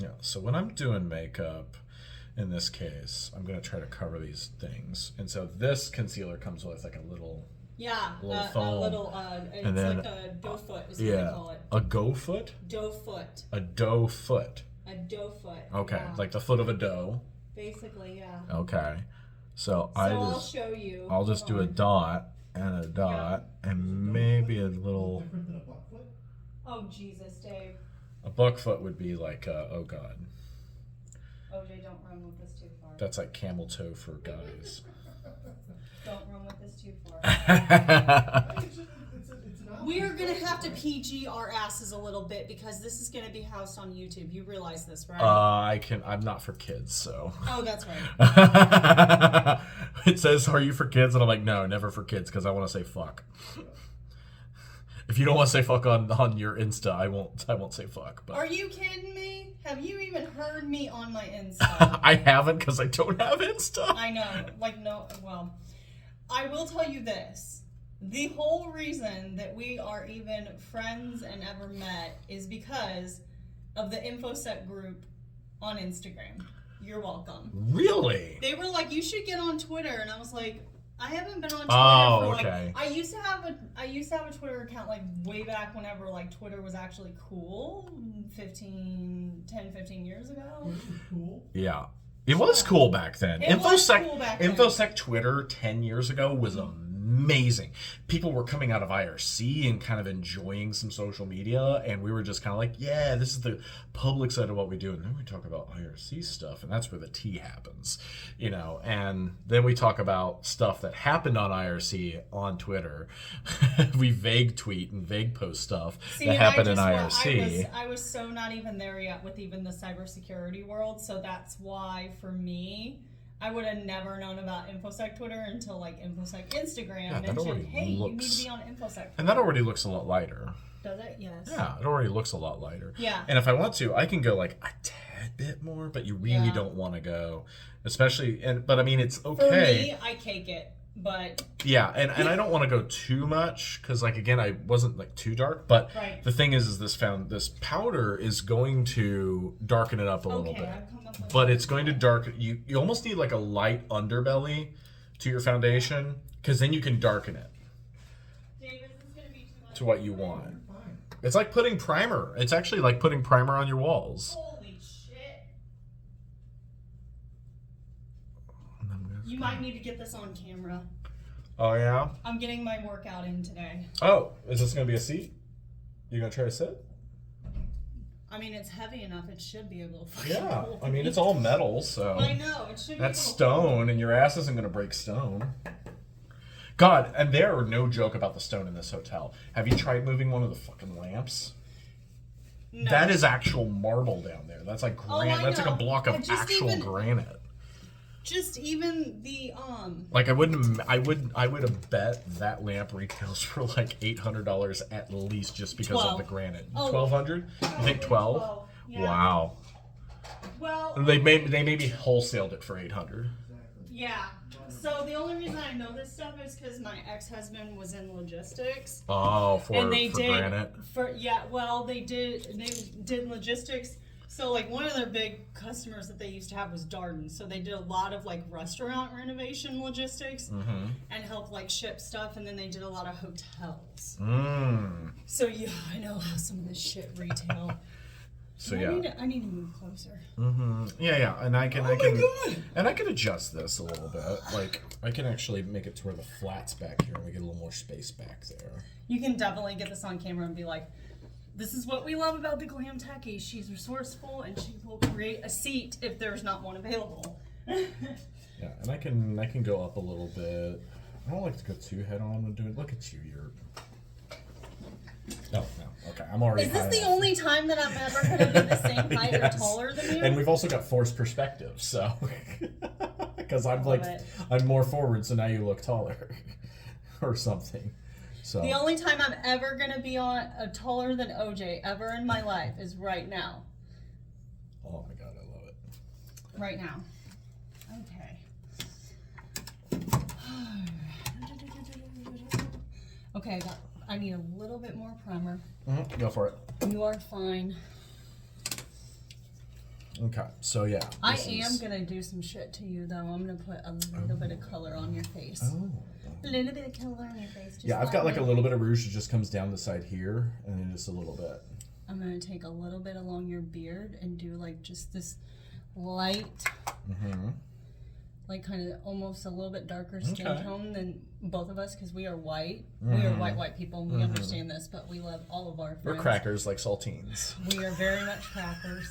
Yeah, so when I'm doing makeup, in this case, I'm going to try to cover these things. And so this concealer comes with like a little foam. a little, it's and then, like a doe foot is what they call it. A go foot? Doe foot. A doe foot. A doe foot. Okay, yeah. like the foot of a doe. Basically, yeah. Okay. So I'll show you. I'll just do a dot and a dot and maybe a little. Different than a buck foot? Oh, Jesus, Dave. A buck foot would be like, oh God. OJ, don't run with this too far. That's like camel toe for guys. Don't run with this too far. It's an option. We are going to have to PG our asses a little bit because this is going to be housed on YouTube. You realize this, right? I'm not for kids, so. Oh, that's right. It says, "Are you for kids?" And I'm like, no, never for kids, because I want to say fuck. If you don't want to say fuck on your Insta, I won't say fuck. But Are you kidding me? Have you even heard me on my Insta? I haven't, because I don't have Insta. I know. Like, no, well, I will tell you this. The whole reason that we are even friends and ever met is because of the InfoSec group on Instagram. You're welcome. Really? They were like, you should get on Twitter, and I was like, I haven't been on Twitter Oh, for okay. I used to have a Twitter account like way back whenever like Twitter was actually cool, 10, 15 years ago. Which is cool. Yeah. It was cool back then. It was cool back then. InfoSec Twitter 10 years ago was amazing. People were coming out of IRC and kind of enjoying some social media, and we were just kind of like, yeah, this is the public side of what we do. And then we talk about IRC stuff, and that's where the tea happens, you know. And then we talk about stuff that happened on IRC on Twitter. We vague tweet and vague post stuff that happened in IRC. I was so not even there yet with even the cybersecurity world, so that's why for me, I would have never known about InfoSec Twitter until like InfoSec Instagram mentioned, hey, you need to be on InfoSec. And that already looks a lot lighter. Does it? Yes. Yeah, it already looks a lot lighter. Yeah. And if I want to, I can go like a tad bit more, but you really Yeah. don't want to go, especially. But I mean, it's For okay. me, I cake it, but Yeah, and I don't want to go too much because, like, again, I wasn't like too dark. But Right. the thing is this powder is going to darken it up a little bit. I've come up with But it's going to darken. You almost need like a light underbelly to your foundation, because then you can darken it David, this is gonna be too much. to what you want. Fine. It's like putting primer. It's actually like putting primer on your walls. Holy shit! You might need to get this on camera. Oh yeah. I'm getting my workout in today. Oh, is this gonna be a seat? You gonna try to sit? I mean, it's heavy enough; it should be able to. fucking Yeah. hold I mean, me. it's all metal, so I know it should. that's be able to hold stone, and your ass isn't gonna break stone. God, and there are no joke about the stone in this hotel. Have you tried moving one of the fucking lamps? me. No. That is actual marble down there. That's like Oh, granite. I That's like a know. block I of just actual even- granite. Just even the Like I would have bet that lamp retails for like $800 at least, just because of 12. the granite. Oh. 1,200? You think 12? 12, yeah. Wow. Well, They maybe wholesaled it for 800. yeah. So the only reason I know this stuff is because my ex-husband was in logistics. Oh, And they for did granite. they did logistics. So like one of their big customers that they used to have was Darden. So they did a lot of like restaurant renovation logistics Mm-hmm. and helped like ship stuff, and then they did a lot of hotels. Mm. So yeah, I know how some of this shit retail. So I yeah. need to move closer. Mm-hmm. Yeah, and I can Oh my God. and I can adjust this a little bit. Like I can actually make it to where the flat's back here and we get a little more space back there. You can definitely get this on camera and be like, this is what we love about the Glam Techie. She's resourceful and she will create a seat if there's not one available. Yeah, and I can go up a little bit. I don't like to go too head on when doing. Look at you, you're. No. Okay, I'm already. Is this high the enough. only time that I'm ever going to be the same height Yes. or taller than you? And we've also got forced perspective, so because I'm like Love it. I'm more forward, so now you look taller, or something. So The only time I'm ever going to be on taller than OJ ever in my life is right now. oh my god, I love it. Right now. Okay. Okay, I need a little bit more primer. Go for it. You are fine. Okay, so yeah. I this am is- gonna do some shit to you though. I'm gonna put a little bit of color on your face. Oh. A little bit of color on your face. Just Yeah, I've got like a me. little bit of rouge that just comes down the side here, and then just a little bit. I'm gonna take a little bit along your beard and do like just this light, Mm-hmm. like kind of almost a little bit darker skin Okay. tone than both of us because we are white. We are white people and we understand this, but we love all of our friends. We're crackers like saltines. We are very much crackers.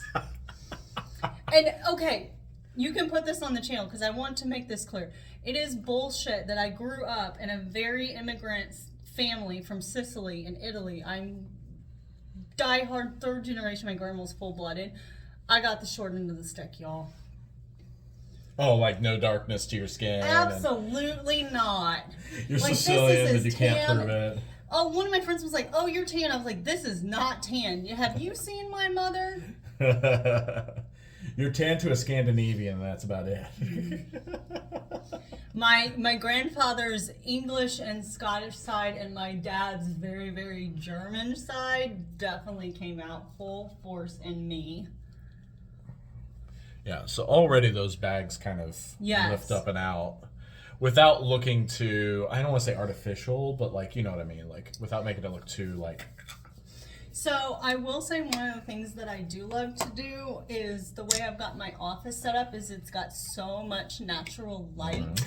And okay, you can put this on the channel because I want to make this clear. It is bullshit that I grew up in a very immigrant family from Sicily in Italy. I'm diehard third generation. My grandma was full blooded. I got the short end of the stick, y'all. Oh, like no darkness to your skin. and Absolutely not. You're Like, this Sicilian, is but as you can't tan- prove it. Oh, one of my friends was like, "Oh, you're tan." I was like, "This is not tan. Have you seen my mother?" You're tan to a Scandinavian, that's about it. My grandfather's English and Scottish side and my dad's very, very German side definitely came out full force in me. Yeah, so already those bags kind of Yes. lift up and out without looking too, I don't want to say artificial, but like, you know what I mean? Like, without making it look too, like, So I will say one of the things that I do love to do is the way I've got my office set up is it's got so much natural light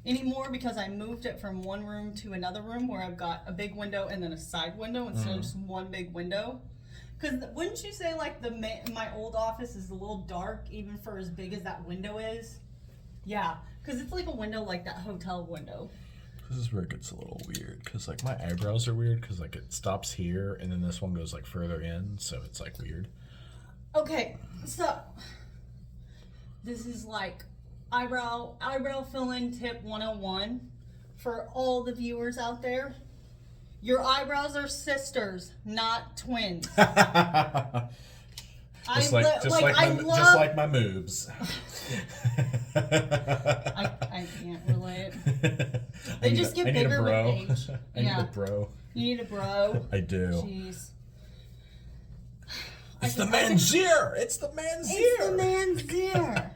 anymore because I moved it from one room to another room where I've got a big window and then a side window instead of just one big window. Because wouldn't you say like my old office is a little dark even for as big as that window is? Yeah, because it's like a window like that hotel window. this is where it gets a little weird. Because, like, my eyebrows are weird because, like, it stops here and then this one goes, like, further in. So it's, like, weird. Okay, so this is like eyebrow fill-in tip 101 for all the viewers out there. Your eyebrows are sisters, not twins. Just like my moobs. I can't relate. They just get bigger with age. I need Yeah. a bro. You need a bro. I do. Jeez. It's the man's ear. It's the man's ear. It's the man's ear.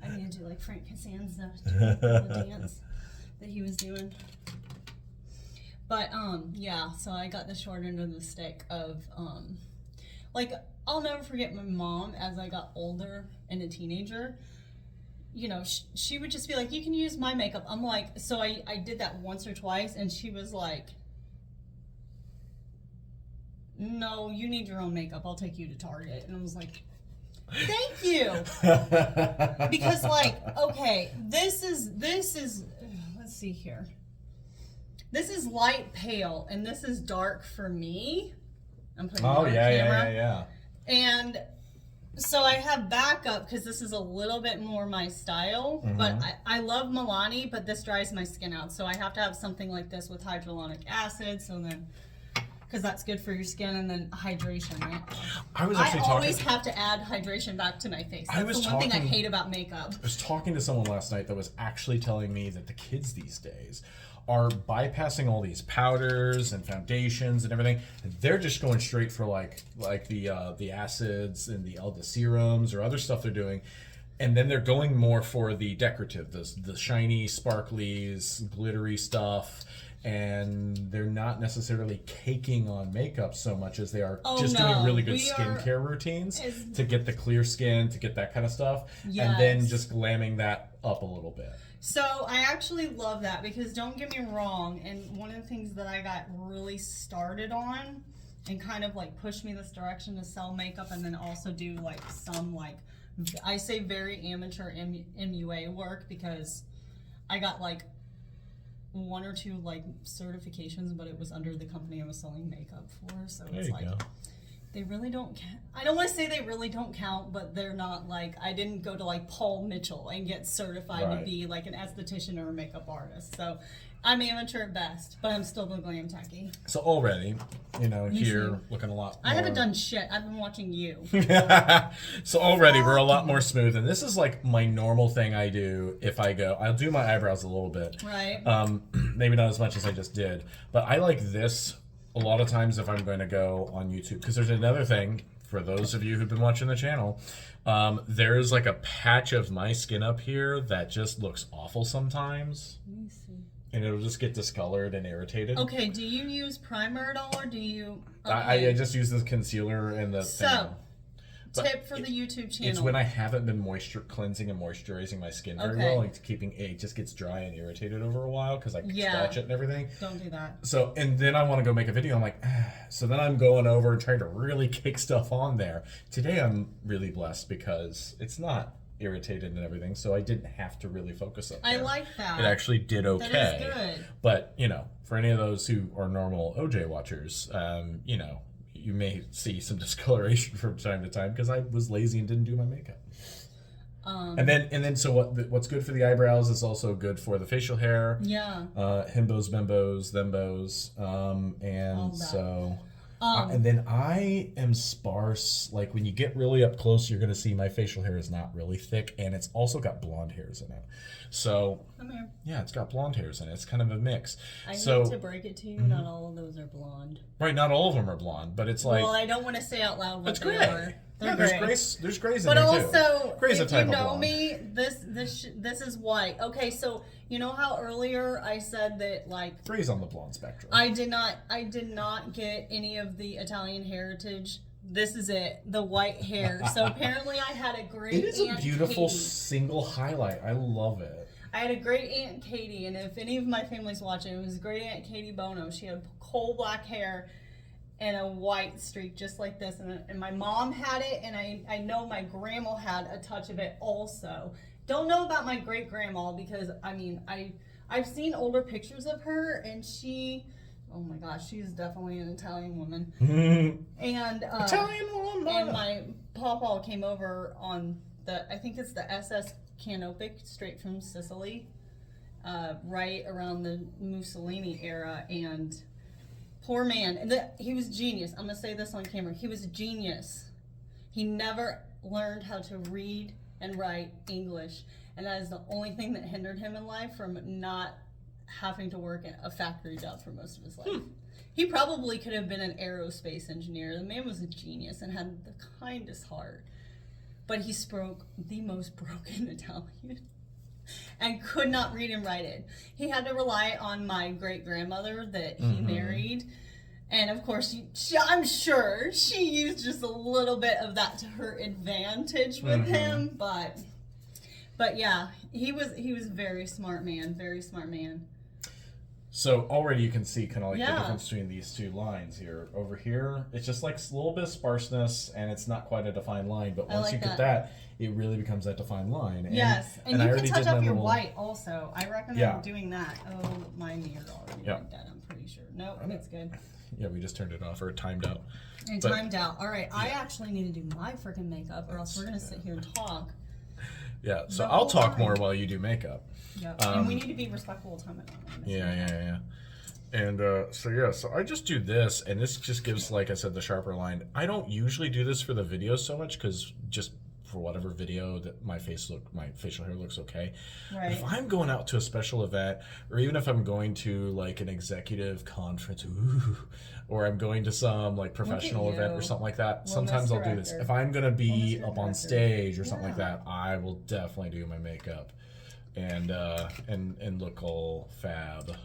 I need to do like Frank Costanza the dance that he was doing. But yeah, so I got the short end of the stick of like I'll never forget my mom as I got older and a teenager. You know, she would just be like, "You can use my makeup." I'm like, so I did that once or twice, and she was like, "No, you need your own makeup. I'll take you to Target." And I was like, "Thank you." Because like, okay, this is let's see here. This is light pale and this is dark for me. I'm putting it Oh on yeah, camera. yeah. And so I have backup because this is a little bit more my style. But I love Milani, but this dries my skin out. So I have to have something like this with hyaluronic acid. So then, because that's good for your skin, and then hydration, right? I was I actually always talking. have to add hydration back to my face. I That's was the one thing I talking- hate about makeup. I was talking to someone last night that was actually telling me that the kids these days are bypassing all these powders and foundations and everything. They're just going straight for like the acids and the serums or other stuff they're doing. And then they're going more for the decorative, the shiny, sparklies, glittery stuff. And they're not necessarily caking on makeup so much as they are just doing really good skincare routines to get the clear skin, to get that kind of stuff. And then Yes. just glamming that up a little bit. So I actually love that because don't get me wrong, and one of the things that I got really started on and kind of like pushed me this direction to sell makeup and then also do like some like, I say very amateur MUA work because I got like one or two like certifications, but it was under the company I was selling makeup for. So There it's you like, go. they really don't count. I don't want to say they really don't count, but they're not like, I didn't go to like Paul Mitchell and get certified to Right. be like an esthetician or a makeup artist. So I'm amateur at best, but I'm still the glam techie. So already, here too. looking a lot I haven't more- done shit. I've been watching you. So already we're a lot more smooth, and this is like my normal thing I do if I go. I'll do my eyebrows a little bit. Right. Maybe not as much as I just did, but I like this a lot of times if I'm going to go on YouTube, because there's another thing for those of you who've been watching the channel, there's like a patch of my skin up here that just looks awful sometimes. Let me see. And it'll just get discolored and irritated. Okay, do you use primer at all, or do you? I just use this concealer and the So, thing. But tip for the YouTube channel. It's when I haven't been moisture cleansing and moisturizing my skin very Okay. well, like keeping it just gets dry and irritated over a while because I Yeah. scratch it and everything. Don't do that. So, and then I want to go make a video. I'm like, so then I'm going over and trying to really kick stuff on there. Today I'm really blessed because it's not irritated and everything, so I didn't have to really focus up there. I like that. It actually did okay. That is good. But, you know, for any of those who are normal OJ watchers, you know, you may see some discoloration from time to time because I was lazy and didn't do my makeup. And then so what's good for the eyebrows is also good for the facial hair. Yeah. Himbos, bimbos, thembos, All and that. so. And then I am sparse. Like when you get really up close, you're gonna see my facial hair is not really thick, and it's also got blonde hairs in it. So Come here. yeah, it's got blonde hairs in it. It's kind of a mix. I So hate to break it to you, not all of those are blonde. right, not all of them are blonde, but it's like Well, I don't want to say out loud what it's they gray. are. They're Yeah, gray. there's grays in But there also, too. Gray's a if type you of know blonde. me, this is white. Okay, so you know how earlier I said that like Gray's on the blonde spectrum. I did not get any of the Italian heritage. This is it, the white hair. So apparently I had a great It is a Aunt beautiful Katie. single highlight. I love it. I had a great Aunt Katie, and if any of my family's watching, it was great Aunt Katie Bono. She had coal black hair and a white streak just like this, and my mom had it, and I know my grandma had a touch of it also. Don't know about my great grandma because I mean I've seen older pictures of her, and she, oh my gosh, she's definitely an Italian woman. And Italian woman. and my pawpaw came over on I think it's the SS Canopic straight from Sicily, right around the Mussolini era, and poor man, and he was genius. I'm gonna say this on camera. He was a genius. He never learned how to read and write English, and that is the only thing that hindered him in life from not having to work a factory job for most of his life. He probably could have been an aerospace engineer. The man was a genius and had the kindest heart, but he spoke the most broken Italian and could not read and write it. He had to rely on my great grandmother that he married. And of course, I'm sure she used just a little bit of that to her advantage with him. But yeah, he was very smart man, very smart man. So already you can see kind of like Yeah. the difference between these two lines here. Over here, it's just like a little bit of sparseness, and it's not quite a defined line. But I once like you get that. that, it really becomes that defined line. And, Yes, and I you already can touch did my up your little- white also. I recommend Yeah. doing that. Oh, my mirror already Yeah. did that, I'm pretty sure. Nope, I know. it's good. Yeah, we just turned it off or it timed out. And But- timed out. All right, I actually need to do my freaking makeup, or else we're gonna sit here and talk. Yeah, so The I'll whole talk time. more while you do makeup. Yep. And we need to be respectful of time. Yeah. And so I just do this, and this just gives, like I said, the sharper line. I don't usually do this for the video so much because just for whatever video that my facial hair looks okay. Right. If I'm going out to a special event, or even if I'm going to like an executive conference, or I'm going to some like professional event or you. something like that, Well, sometimes I'll Mr. do this. Director. If I'm gonna be Well, Mr. up on Director. stage or something like Yeah. that, I will definitely do my makeup and look all fab.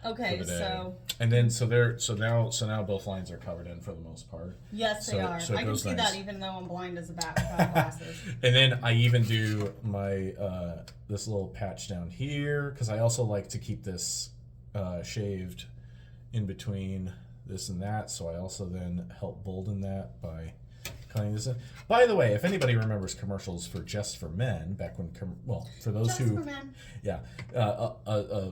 Okay, for the day. so And then so now both lines are covered in for the most part. yes, they So- are. so it I can goes see nice. that even though I'm blind as a bat without glasses. And then I even do my this little patch down here because I also like to keep this shaved in between this and that. So I also then help bolden that by cutting this in. By the way, if anybody remembers commercials for Just for Men back when for those Just who for men. yeah,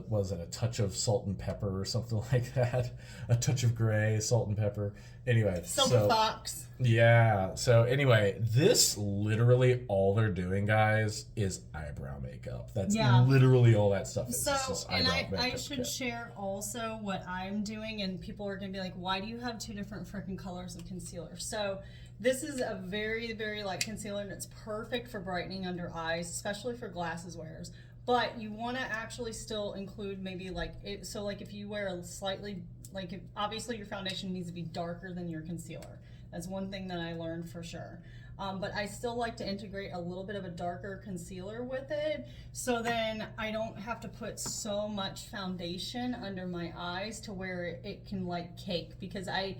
was it a touch of salt and pepper or something like that? A touch of gray, salt and pepper. Anyway, Silver Fox. yeah. So anyway, this literally all they're doing, guys, is eyebrow makeup. That's Yeah. literally all that stuff is. So, It's just and eyebrow I makeup should kit. share also what I'm doing, and people are going to be like, why do you have two different freaking colors of concealer? So, this is a very, very light concealer, and it's perfect for brightening under eyes, especially for glasses wearers. But you want to actually still include maybe like, so like if you wear a slightly, like obviously your foundation needs to be darker than your concealer. That's one thing that I learned for sure. But I still like to integrate a little bit of a darker concealer with it, so then I don't have to put so much foundation under my eyes to where it can like cake, because I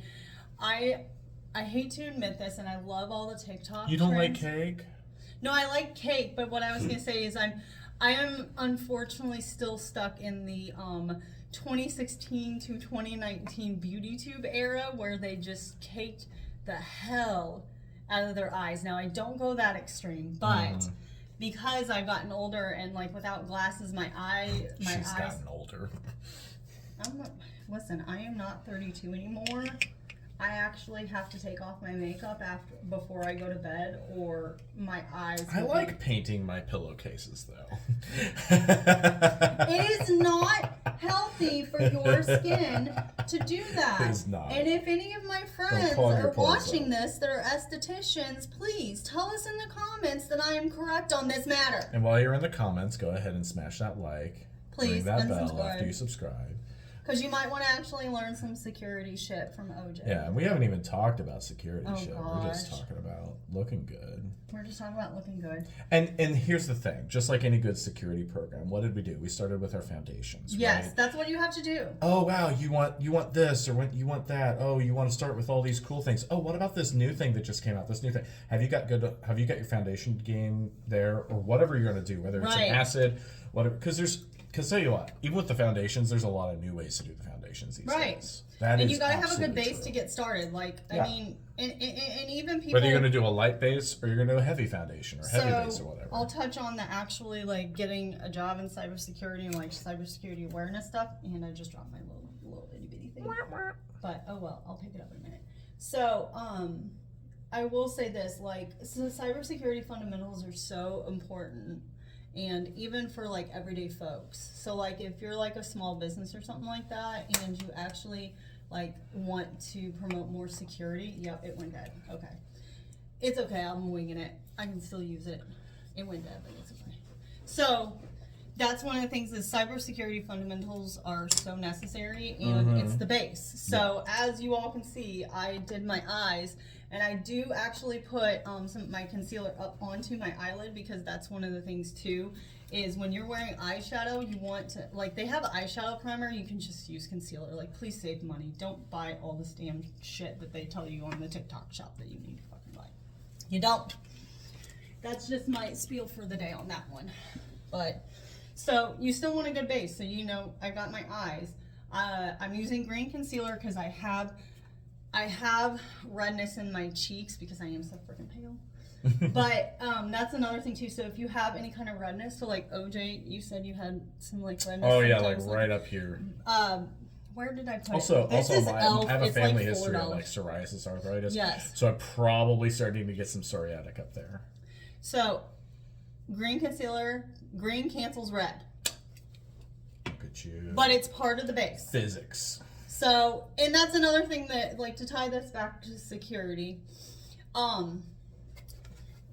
hate to admit this, and I love all the TikTok You don't trends. like cake? No, I like cake, but what I was gonna say is I am unfortunately still stuck in the 2016 to 2019 BeautyTube era, where they just caked the hell out of their eyes. Now I don't go that extreme, but because I've gotten older and like without glasses, my She's eyes. gotten older. I'm not. Listen, I am not 32 anymore. I actually have to take off my makeup before I go to bed, or my eyes. I like painting my pillowcases though. It is not healthy for your skin to do that. It is not. And if any of my friends clog your are pores watching up. this that are estheticians, please tell us in the comments that I am correct on this matter. And while you're in the comments, go ahead and smash that like. Please, ring that and bell subscribe. after you subscribe. Because you might want to actually learn some security shit from OJ. Yeah, and we haven't even talked about security Oh, shit. We're just gosh. talking about looking good. We're just talking about looking good. And here's the thing, just like any good security program, what did we do? We started with our foundations. Yes, Right? that's what you have to do. Oh wow, you want this or you want that. Oh, you want to start with all these cool things. Oh, what about this new thing that just came out? This new thing. Have you got your foundation game there, or whatever you're gonna do, whether it's Right. an acid, whatever. Because tell you what, even with the foundations, there's a lot of new ways to do the foundations these Right. days. That And is you gotta have a good absolutely base true. to get started. Like, Yeah. I mean, and even people. Whether you're gonna do a light base or you're gonna do a heavy foundation or heavy base or whatever. I'll touch on the actually like getting a job in cybersecurity and like cybersecurity awareness stuff. And I just dropped my little itty bitty thing. But oh well, I'll pick it up in a minute. So I will say this, like, so cybersecurity fundamentals are so important, and even for like everyday folks. So like if you're like a small business or something like that, and you actually like want to promote more security, yep, it went dead. Okay, it's okay. I'm winging it. I can still use it. It went dead, but it's okay. So that's one of the things is cybersecurity fundamentals are so necessary, and it's the base. So as you all can see, I did my eyes, and I do actually put some of my concealer up onto my eyelid, because that's one of the things too, is when you're wearing eyeshadow, you want to, like, they have eyeshadow primer, you can just use concealer. Like, please save money. Don't buy all this damn shit that they tell you on the TikTok shop that you need to fucking buy. You don't. That's just my spiel for the day on that one. But so you still want a good base. So you know, I got my eyes. I'm using green concealer because I have redness in my cheeks because I am so freaking pale. But that's another thing too. So if you have any kind of redness, so like OJ, you said you had some like redness. Oh yeah, like symptoms, right up here. Where did I put Also, it? This also, is I e.l.f. have a It's family like history of $4. like psoriasis, arthritis. Yes. So I'm probably starting to get some psoriatic up there. So green concealer, green cancels red, Look at you. but it's part of the base. Physics. So, and that's another thing that, like, to tie this back to security,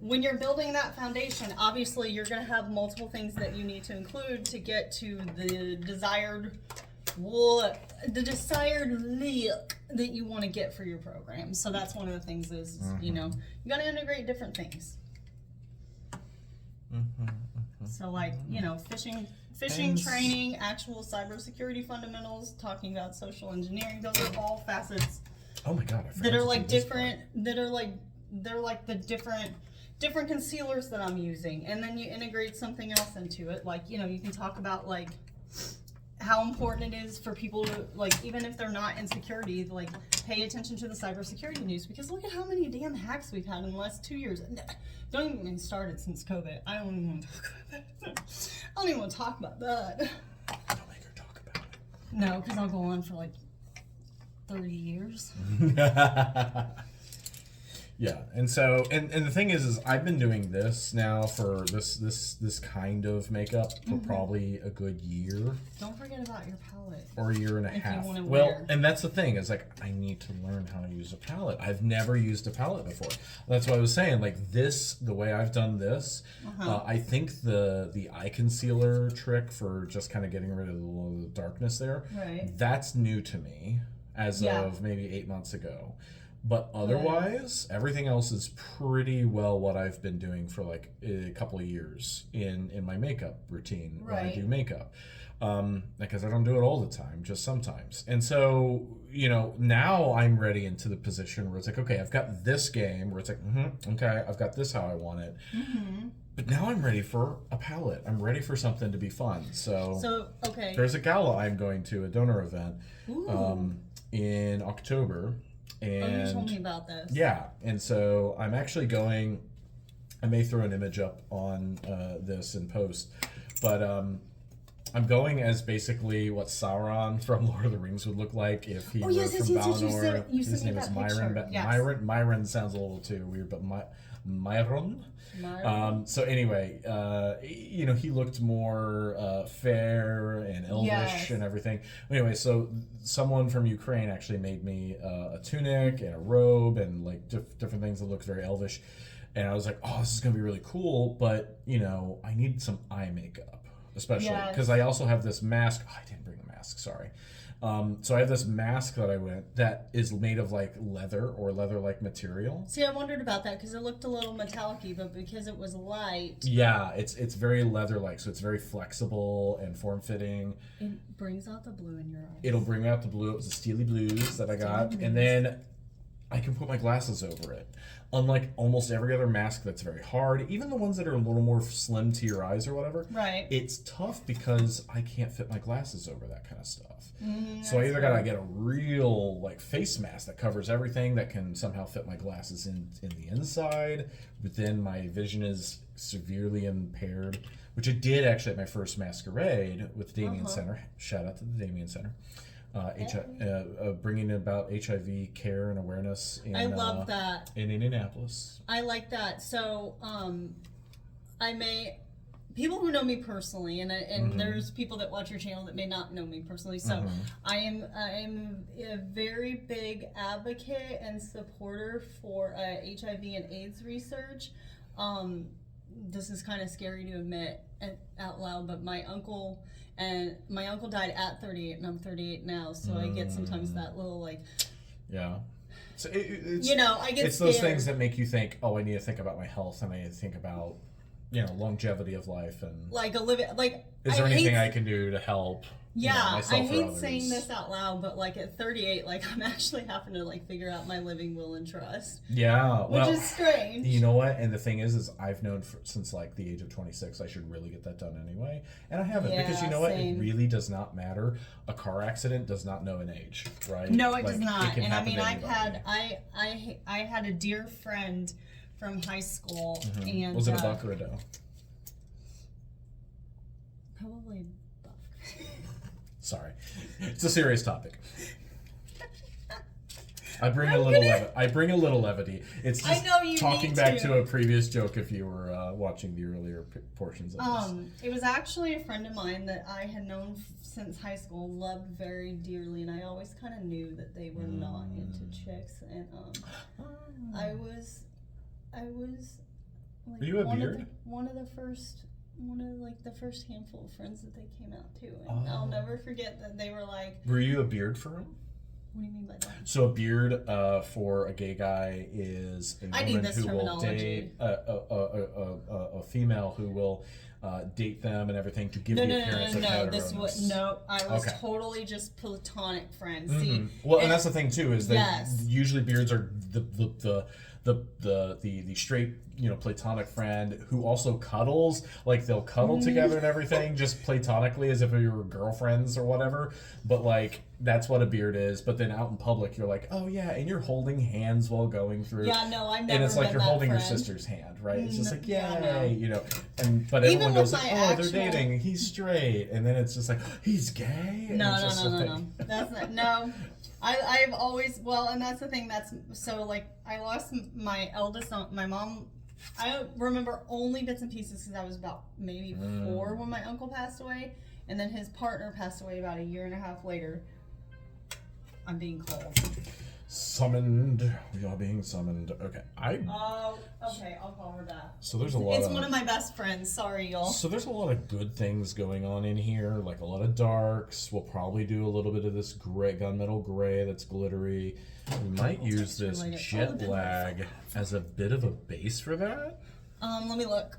when you're building that foundation, obviously you're going to have multiple things that you need to include to get to the desired look that you want to get for your program. So that's one of the things is, you know, you got to integrate different things. So like, you know, phishing And- training, actual cybersecurity fundamentals, talking about social engineering, those are all facets Oh my god, I forgot that are to like do this different, they're like the different concealers that I'm using. And then you integrate something else into it. Like, you know, you can talk about like how important it is for people to, like, even if they're not in security, like, pay attention to the cybersecurity news, because look at how many damn hacks we've had in the last 2 years. Don't even get me started since COVID. I don't even want to talk about that. I don't even want to talk about that. Don't make her talk about No, because I'll go on for like 30 years. it. Yeah, and so and the thing is I've been doing this now for this kind of makeup for probably a good year Don't forget about your palette. or a year and a If you half. wanna Well, wear. and that's the thing is like I need to learn how to use a palette. I've never used a palette before. That's what I was saying. Like this, the way I've done this, I think the eye concealer trick for just kind of getting rid of the darkness there, Right. that's new to me as Yeah. of maybe 8 months ago. But otherwise, everything else is pretty well what I've been doing for like a couple of years in my makeup routine when I Right. do makeup. Because I don't do it all the time, just sometimes. And so, now I'm ready into the position where it's like, okay, I've got this game where it's like, okay, I've got this how I want it. But now I'm ready for a palette. I'm ready for something to be fun. So okay. There's a gala I'm going to, a donor event, Ooh. in October. And you told me about this. yeah, and so I'm actually going. I may throw an image up on this in post, but I'm going as basically what Sauron from Lord of the Rings would look like if he were from Valinor. You sent His me name is that Myron. picture. But Yes. Myron sounds a little too weird, but Myron. So anyway, he looked more fair and elvish Yes. and everything. Anyway, so someone from Ukraine actually made me a tunic and a robe and like different things that looked very elvish. And I was like, oh, this is going to be really cool. But, I need some eye makeup, especially because I also have this mask. Oh, I didn't bring the mask. Sorry. So I have this mask that is made of like leather or leather-like material. See, I wondered about that because it looked a little metallic-y, but because it was light, Yeah, it's very leather-like, so it's very flexible and form-fitting. it brings out the blue in your eyes. It'll bring out the blue. It was the Steely Blues that I got, and then I can put my glasses over it. Unlike almost every other mask that's very hard, even the ones that are a little more slim to your eyes or whatever, Right. it's tough because I can't fit my glasses over that kind of stuff. So I either gotta get a real like face mask that covers everything that can somehow fit my glasses in the inside, but then my vision is severely impaired, which it did actually at my first masquerade with the Damien Center. Shout out to the Damien Center. Bringing about HIV care and awareness in, I love that. in Indianapolis. I like that. So, people who know me personally, and there's people that watch your channel that may not know me personally. So, I am a very big advocate and supporter for HIV and AIDS research. This is kind of scary to admit out loud, but my uncle died at 38, and I'm 38 now. So I get sometimes that little like. Yeah. So it's I get it's scared. those things that make you think, oh, I need to think about my health and I need to think about, longevity of life and Like a living, like. is there anything I can do to help? Yeah, myself I or hate others? saying this out loud, but like at 38, like I'm actually having to like figure out my living will and trust, Yeah, which well, is strange. you know what? And the thing is I've known since like the age of 26 I should really get that done anyway, and I haven't because you Yeah, know what? same. It really does not matter. A car accident does not know an age, right? No, it Like, does not. can And I happen mean, to I've anybody. had I had a dear friend from high school, and Was it a buck or a doe? probably buck. Sorry, it's a serious topic. I bring I'm a little gonna- I bring a little levity. It's I just know you talking need back to. to a previous joke if you were watching the earlier portions of this. It was actually a friend of mine that I had known since high school, loved very dearly, and I always kind of knew that they were not into chicks, and I was like Are you a beard? one of the first handful of friends that they came out to, and I'll never forget that they were like, Were you a beard for him? "What do you mean by that?" So a beard for a gay guy is a I need woman this who will terminology. date a female who will date them and everything to give No, the no, appearance no, of no, no. heteroness. I was Okay. totally just platonic friends. Mhm. See, Well, and that's the thing too is that Yes. usually beards are the straight platonic friend who also cuddles, like they'll cuddle together and everything just platonically as if we were girlfriends or whatever, but like that's what a beard is. But then out in public you're like, oh yeah, and you're holding hands while going through, yeah, no, I've never and it's like been you're that holding your friend. sister's hand, right? It's just like, Yeah, yay, no. and but Even everyone with goes like, my oh, actual- they're dating, he's straight, and then it's just like, he's gay. And No, it's no, just no, no, like- no. That's not, no. I've always, well, and that's the thing, that's, so, like, I lost my eldest son, my mom, I remember only bits and pieces because I was about maybe 4 when my uncle passed away, and then his partner passed away about a year and a half later. I'm being called. Summoned. We are being summoned. Okay. Oh, Okay, I'll call her back. So there's a lot It's of... one of my best friends. Sorry, y'all. So there's a lot of good things going on in here, like a lot of darks. We'll probably do a little bit of this gray, gunmetal gray that's glittery. We might use this related. jet lag as a bit of a base for that. Let me look.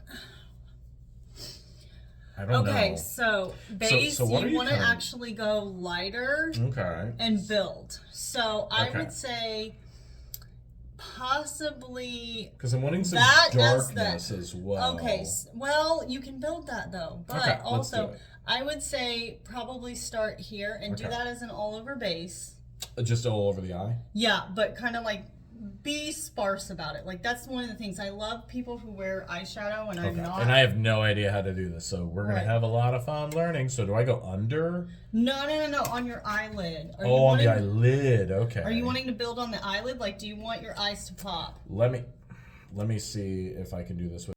I don't Okay, know. so base, so what are you you want to kind of- actually go lighter Okay. and build. So I Okay. would say possibly Because I'm wanting some that as the- darkness as well. okay. Well, you can build that though, but Okay, let's do also it. I would say probably start here and do Okay. that as an all over base. Just all over the eye. Yeah, but kind of like be sparse about it. Like that's one of the things I love people who wear eyeshadow and I'm Okay. not. And I have no idea how to do this, so we're gonna Right. have a lot of fun learning. So do I go under? No, on your eyelid. Are you Oh, on the wanting- eyelid. Okay. Are you wanting to build on the eyelid? Like, do you want your eyes to pop? Let me see if I can do this with